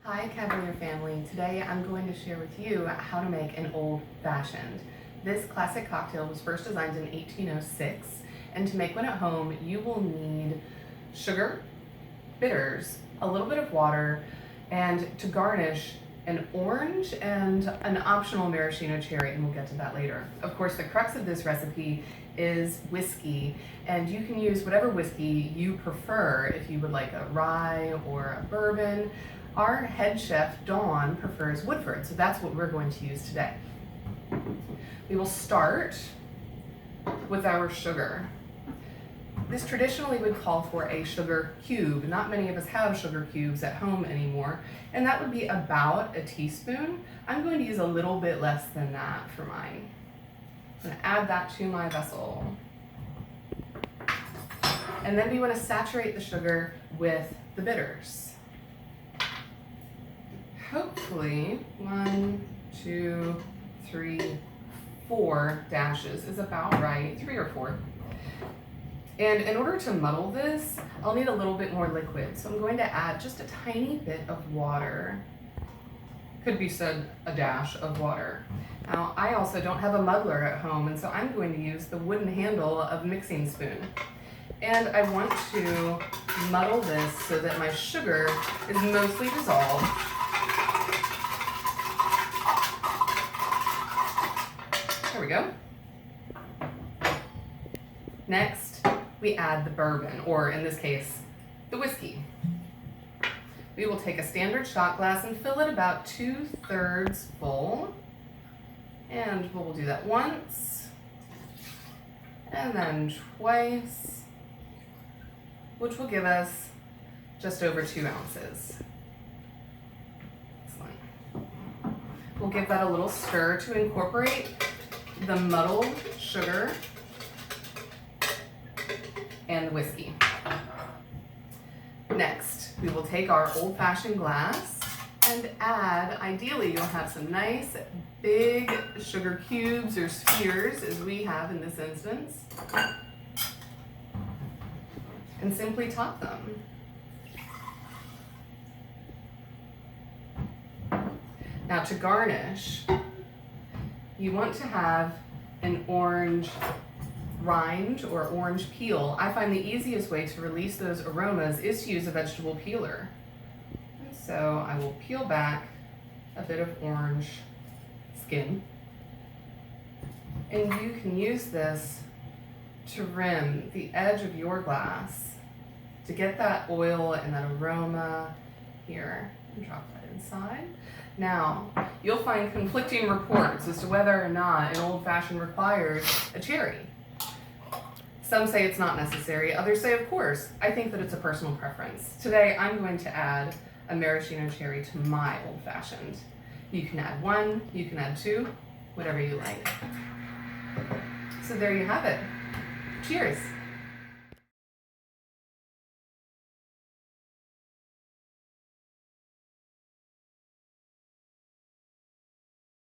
Hi Cavalier family, today I'm going to share with you how to make an old fashioned. This classic cocktail was first designed in 1806, and to make one at home you will need sugar, bitters, a little bit of water, and to garnish an orange and an optional maraschino cherry, and we'll get to that later. Of course, the crux of this recipe is whiskey, and you can use whatever whiskey you prefer if you would like a rye or a bourbon. Our head chef, Dawn, prefers Woodford, so that's what we're going to use today. We will start with our sugar. This traditionally would call for a sugar cube. Not many of us have sugar cubes at home anymore, and that would be about a teaspoon. I'm going to use a little bit less than that for mine. I'm going to add that to my vessel. And then we want to saturate the sugar with the bitters. Hopefully 1, 2, 3, 4 dashes is about right, 3 or 4. And in order to muddle this, I'll need a little bit more liquid. So I'm going to add just a tiny bit of water. Could be said a dash of water. Now, I also don't have a muddler at home, and so I'm going to use the wooden handle of a mixing spoon. And I want to muddle this so that my sugar is mostly dissolved. There we go. Next, we add the bourbon, or in this case, the whiskey. We will take a standard shot glass and fill it about 2/3 full. And we'll do that once, and then twice, which will give us just over 2 ounces. Excellent. We'll give that a little stir to incorporate the muddled sugar and the whiskey. Next, we will take our old-fashioned glass and add, ideally you'll have some nice big sugar cubes or spheres, as we have in this instance, and simply top them. Now to garnish, you want to have an orange rind or orange peel. I find the easiest way to release those aromas is to use a vegetable peeler. And so I will peel back a bit of orange skin. And you can use this to rim the edge of your glass to get that oil and that aroma here. And drop that inside. Now, you'll find conflicting reports as to whether or not an old-fashioned requires a cherry. Some say it's not necessary, others say of course. I think that it's a personal preference. Today, I'm going to add a maraschino cherry to my old-fashioned. You can add 1, you can add 2, whatever you like. So there you have it. Cheers.